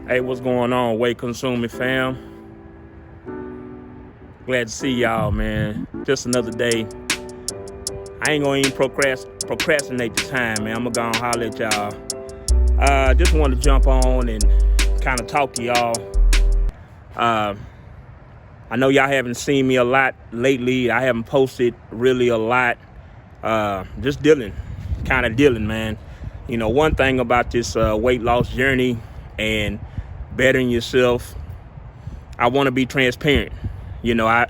Hey, what's going on, Weight Consuming fam? Glad to see y'all, man. Just another day. I ain't gonna even procrastinate the time, man. I'm gonna go and holler at y'all. Just wanted to jump on and kind of talk to y'all. I know y'all haven't seen me a lot lately. I haven't posted really a lot. Just dealing, man. You know, one thing about this weight loss journey and bettering yourself, I want to be transparent. You know,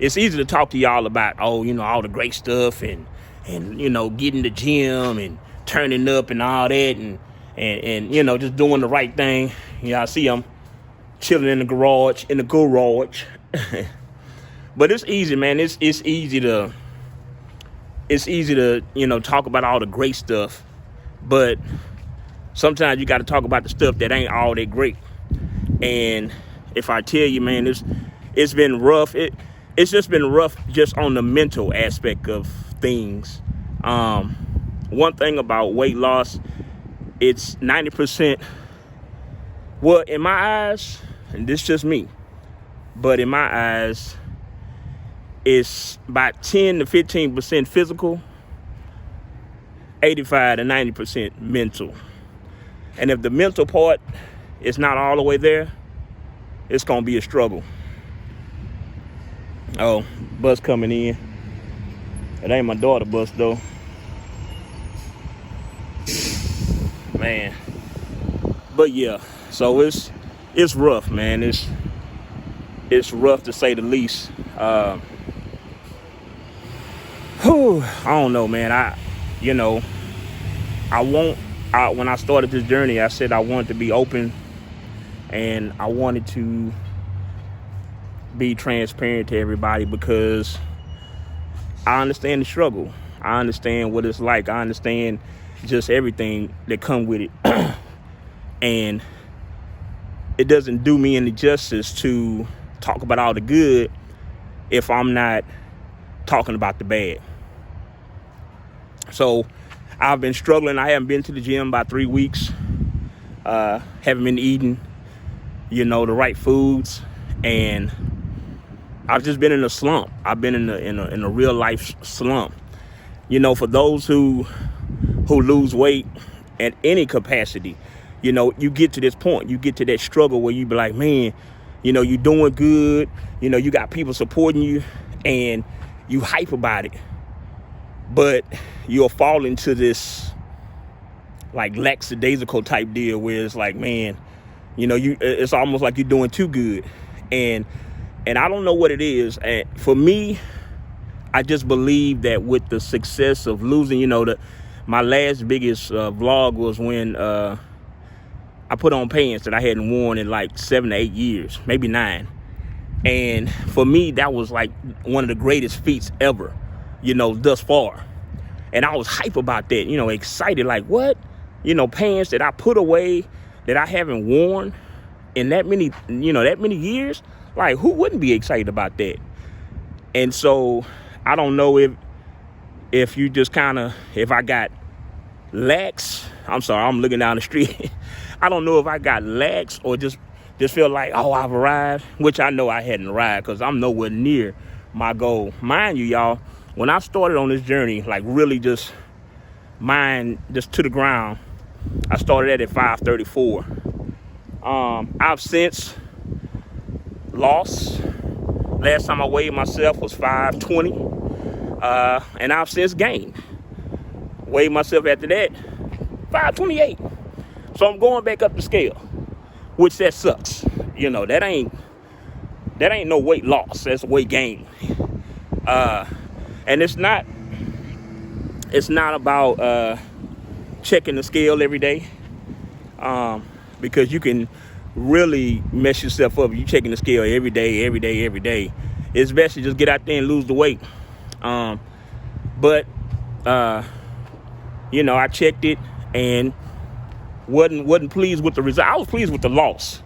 it's easy to talk to y'all about, all the great stuff and getting the gym and turning up and all that and just doing the right thing. I see I'm chilling in the garage. But it's easy, man. It's easy to talk about all the great stuff, but sometimes you got to talk about the stuff that ain't all that great. And if I tell you, man, it's been rough. It's just been rough just on the mental aspect of things. One thing about weight loss, it's 90%. Well, in my eyes, and this is just me, but in my eyes, it's about 10 to 15% physical, 85 to 90% mental. And if the mental part is not all the way there, it's gonna be a struggle. Oh, bus coming in. It ain't my daughter bus though. Man. But yeah, so it's rough, man. It's rough to say the least. I don't know, man. When I started this journey, I said I wanted to be open and I wanted to be transparent to everybody because I understand the struggle. I understand what it's like. I understand just everything that come with it. And it doesn't do me any justice to talk about all the good if I'm not talking about the bad. So I've been struggling. I haven't been to the gym about 3 weeks. Haven't been eating, the right foods, and I've just been in a slump. I've been in a real life slump. For those who lose weight at any capacity, you get to this point, you get to that struggle where you be like, man, you're doing good. You got people supporting you and you hype about it, but you'll fall into this like lackadaisical type deal where it's like, man, it's almost like you're doing too good. And I don't know what it is. And for me, I just believe that with the success of losing, my last biggest vlog was when I put on pants that I hadn't worn in like 7 to 8 years, maybe 9. And for me, that was like one of the greatest feats ever, thus far. And I was hype about that, excited, like what? Pants that I put away that I haven't worn in that many years. Like, who wouldn't be excited about that? And so I don't know if you just if I got lax. I'm sorry, I'm looking down the street. I don't know if I got lax or just feel like, oh, I've arrived, which I know I hadn't arrived because I'm nowhere near my goal. Mind you, y'all, when I started on this journey, like really just just to the ground, I started at 534. I've since lost. Last time I weighed myself was 520. And I've since gained. Weighed myself after that, 528. So I'm going back up the scale, which that sucks. That ain't no weight loss. That's weight gain. And it's not about checking the scale every day, because you can really mess yourself up if you checking the scale every day. It's best to just get out there and lose the weight. But I checked it and wasn't pleased with the result. I was pleased with the loss,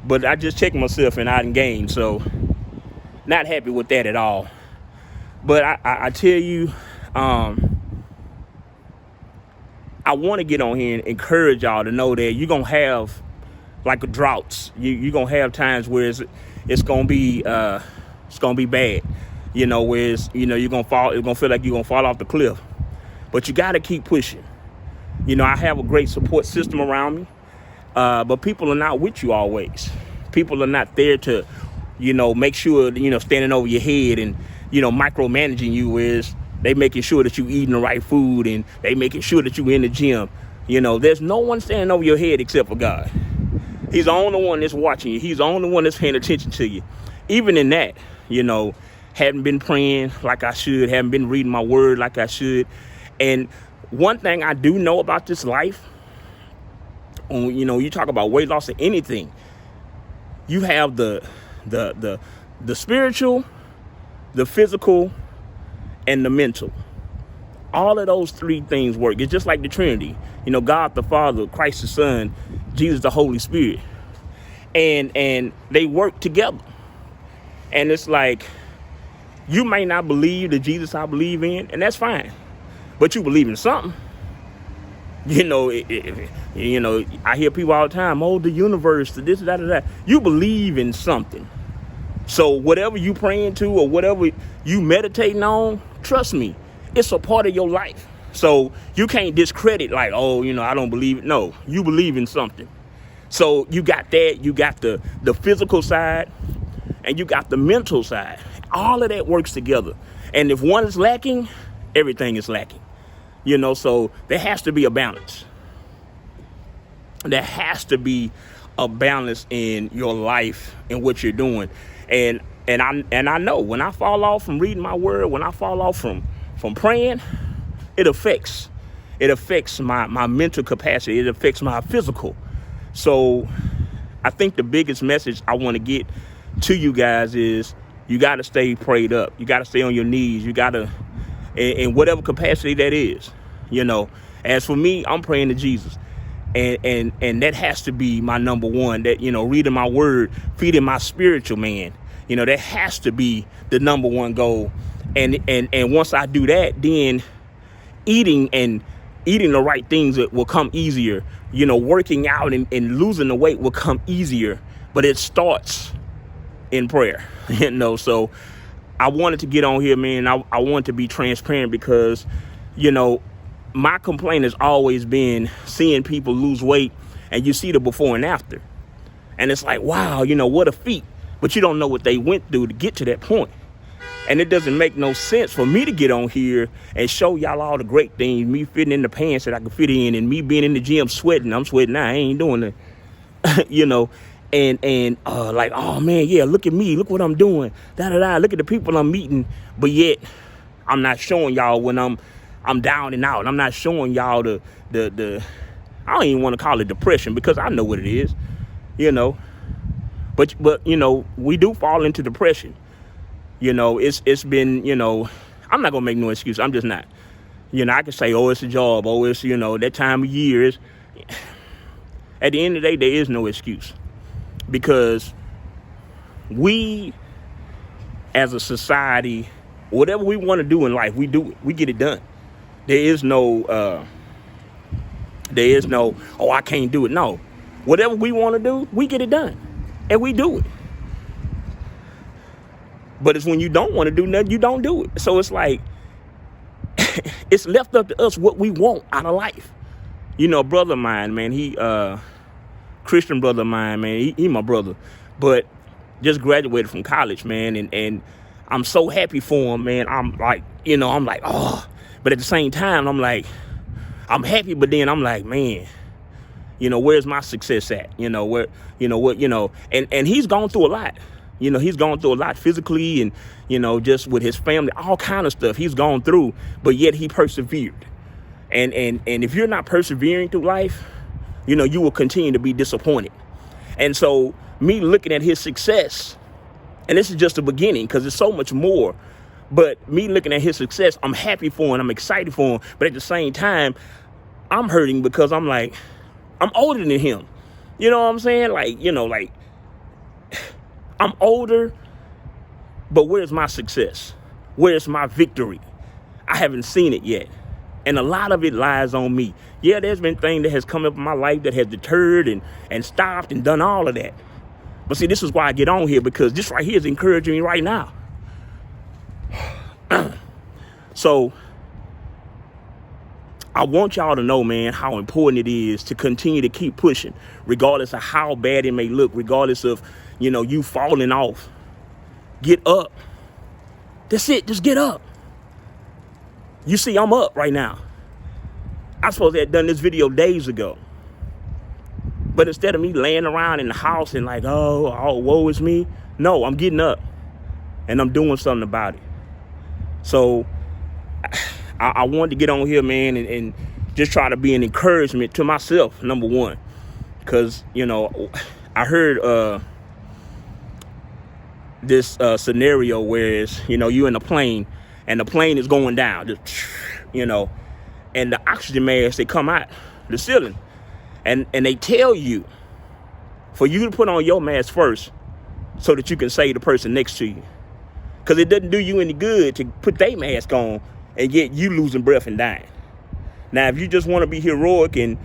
but I just checked myself and I didn't gain. So not happy with that at all. But I tell you, I want to get on here and encourage y'all to know that you're going to have like droughts. You're gonna have times where it's gonna be bad, where you're gonna fall. It's gonna feel like you're gonna fall off the cliff, but you got to keep pushing. I have a great support system around me, but people are not with you always. People are not there to, make sure, standing over your head and, micromanaging you, whereas they making sure that you eating the right food and they making sure that you in the gym. There's no one standing over your head except for God. He's the only one that's watching you. He's the only one that's paying attention to you. Even in that, hadn't been praying like I should, haven't been reading my word like I should. And one thing I do know about this life, you talk about weight loss or anything, you have the spiritual, the physical, and the mental. All of those three things work. It's just like the Trinity. God the Father, Christ the Son, Jesus the Holy Spirit. And they work together. And it's like, you may not believe the Jesus I believe in, and that's fine. But you believe in something. I hear people all the time, the universe, the this, that. You believe in something. So whatever you praying to or whatever you meditating on, trust me, it's a part of your life. So you can't discredit like, I don't believe it. No, you believe in something. So you got that, you got the physical side, and you got the mental side. All of that works together. And if one is lacking, everything is lacking. So there has to be a balance. There has to be a balance in your life and what you're doing. And I know when I fall off from reading my word, when I fall off from praying, it affects my mental capacity. It affects my physical. So I think the biggest message I want to get to you guys is you got to stay prayed up. You got to stay on your knees. You got to, in whatever capacity that is, As for me, I'm praying to Jesus. And that has to be my number one, that, reading my word, feeding my spiritual man, that has to be the number one goal. And once I do that, then eating the right things will come easier. Working out and losing the weight will come easier, but it starts in prayer, so I wanted to get on here, man. I want to be transparent because, my complaint has always been seeing people lose weight and you see the before and after. And it's like, wow, what a feat. But you don't know what they went through to get to that point. And it doesn't make no sense for me to get on here and show y'all all the great things, me fitting in the pants that I can fit in and me being in the gym sweating. I'm sweating now. I ain't doing it, and like, oh man, yeah, look at me. Look what I'm doing. Look at the people I'm meeting. But yet I'm not showing y'all when I'm down and out. I'm not showing y'all the I don't even want to call it depression because I know what it is, But we do fall into depression. It's been, I'm not gonna make no excuse. I'm just not. I can say, it's a job. It's, that time of year is. At the end of the day, there is no excuse because we, as a society, whatever we want to do in life, we do it. We get it done. There is no, I can't do it. No, whatever we want to do, we get it done, and we do it. But it's when you don't want to do nothing, you don't do it. So it's like, it's left up to us what we want out of life. A brother of mine, man, he, Christian brother of mine, man, he my brother, but just graduated from college, man. And I'm so happy for him, man. I'm like, but at the same time, I'm like, I'm happy, but then I'm like, man, where's my success at? And he's gone through a lot. He's gone through a lot physically and, just with his family, all kind of stuff he's gone through, but yet he persevered. And if you're not persevering through life, you will continue to be disappointed. And so me looking at his success, and this is just the beginning because there's so much more, but me looking at his success, I'm happy for him. I'm excited for him. But at the same time, I'm hurting because I'm like, I'm older than him. You know what I'm saying? Like, I'm older, but where's my success? Where's my victory? I haven't seen it yet. And a lot of it lies on me. Yeah, there's been things that has come up in my life that has deterred and stopped and done all of that. But see, this is why I get on here, because this right here is encouraging me right now. So I want y'all to know, man, how important it is to continue to keep pushing, regardless of how bad it may look, regardless of, you falling off. Get up. That's it. Just get up. You see, I'm up right now. I supposed to have done this video days ago. But instead of me laying around in the house and like, oh, woe is me. No, I'm getting up and I'm doing something about it. So I wanted to get on here, man, and just try to be an encouragement to myself, number one. Because, I heard this scenario where it's, you in a plane and the plane is going down, just, and the oxygen masks, they come out the ceiling. And they tell you for you to put on your mask first so that you can save the person next to you. Because it doesn't do you any good to put their mask on and get you losing breath and dying. Now, if you just want to be heroic and,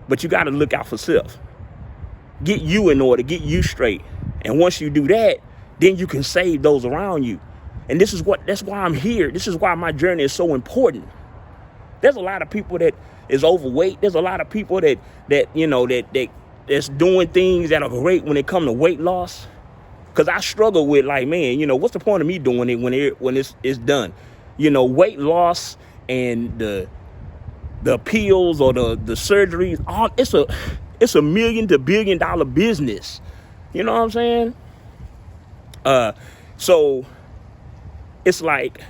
but you got to look out for self. Get you in order, get you straight. And once you do that, then you can save those around you. And that's why I'm here. This is why my journey is so important. There's a lot of people that is overweight. There's a lot of people that's doing things that are great when it comes to weight loss. Because I struggle with, like, man, what's the point of me doing it when it's done? Weight loss and the pills or the surgeries, it's a $1 million to $1 billion business. You know what I'm saying? So it's like,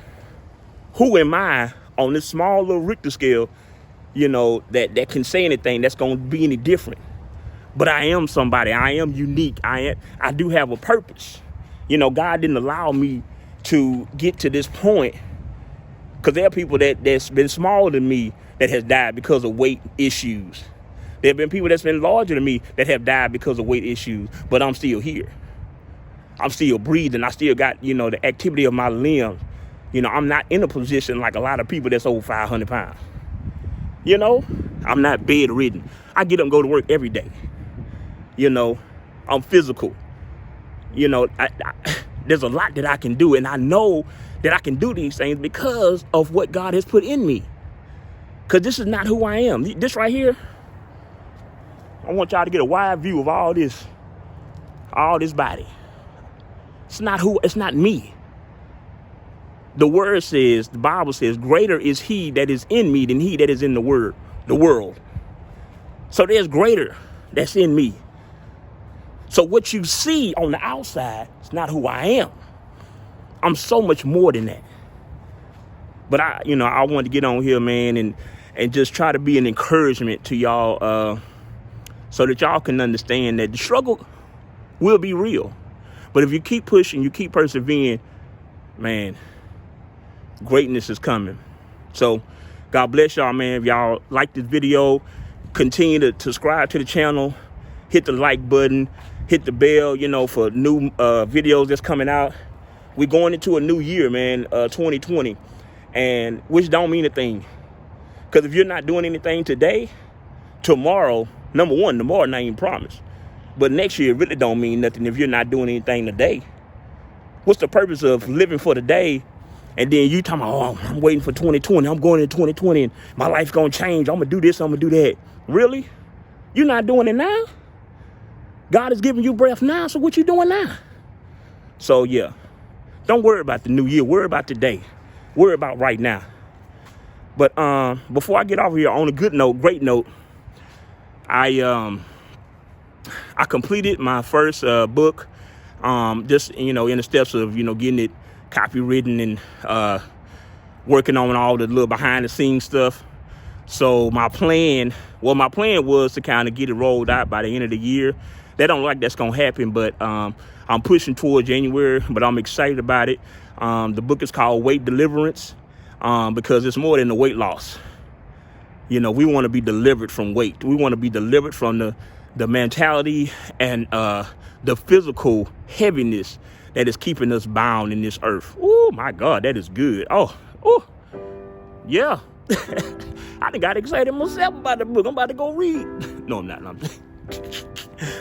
who am I on this small little Richter scale, that can say anything that's going to be any different? But I am somebody. I am unique. I do have a purpose. God didn't allow me to get to this point because there are people that's been smaller than me that has died because of weight issues. There have been people that's been larger than me that have died because of weight issues, but I'm still here. I'm still breathing. I still got, the activity of my limbs. I'm not in a position like a lot of people that's over 500 pounds. I'm not bedridden. I get up and go to work every day. I'm physical. There's a lot that I can do, and I know that I can do these things because of what God has put in me. Because this is not who I am. This right here, I want y'all to get a wide view of all this body. It's not me. The Bible says, greater is he that is in me than he that is in the world. So there's greater that's in me. So what you see on the outside is not who I am. I'm so much more than that. But I wanted to get on here, man, and just try to be an encouragement to y'all, so that y'all can understand that the struggle will be real. But if you keep pushing, you keep persevering, man, greatness is coming. So God bless y'all, man. If y'all like this video, continue to subscribe to the channel, hit the like button, hit the bell, for new videos that's coming out. We're going into a new year, man, 2020, and which don't mean a thing. Because if you're not doing anything today, tomorrow, number one, tomorrow not even promised. But next year really don't mean nothing if you're not doing anything today. What's the purpose of living for today? And then you talking about, I'm waiting for 2020. I'm going into 2020 and my life's going to change. I'm going to do this. I'm going to do that. Really? You're not doing it now? God is giving you breath now. So what you doing now? So, yeah, don't worry about the new year. Worry about today. Worry about right now. But before I get off here, on a great note, I completed my first book, just, in the steps of, getting it copywritten and working on all the little behind the scenes stuff. So my plan was to kind of get it rolled out by the end of the year. That don't look like that's going to happen, but I'm pushing toward January, but I'm excited about it. The book is called Weight Deliverance, because it's more than the weight loss. We want to be delivered from weight. We want to be delivered from the mentality and the physical heaviness that is keeping us bound in this earth. Oh, my God, that is good. Oh, Oh, yeah. I done got excited myself about the book. I'm about to go read. No, I'm not. No,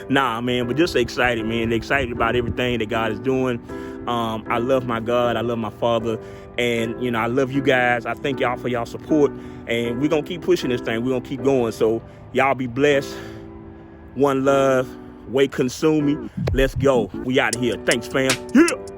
nah, man, but just excited, man. Excited about everything that God is doing. I love my God. I love my Father. And, you know, I love you guys. I thank y'all for y'all support. And we're going to keep pushing this thing. We're going to keep going. So y'all be blessed. One love. Way consume me. Let's go. We out of here. Thanks, fam. Yeah.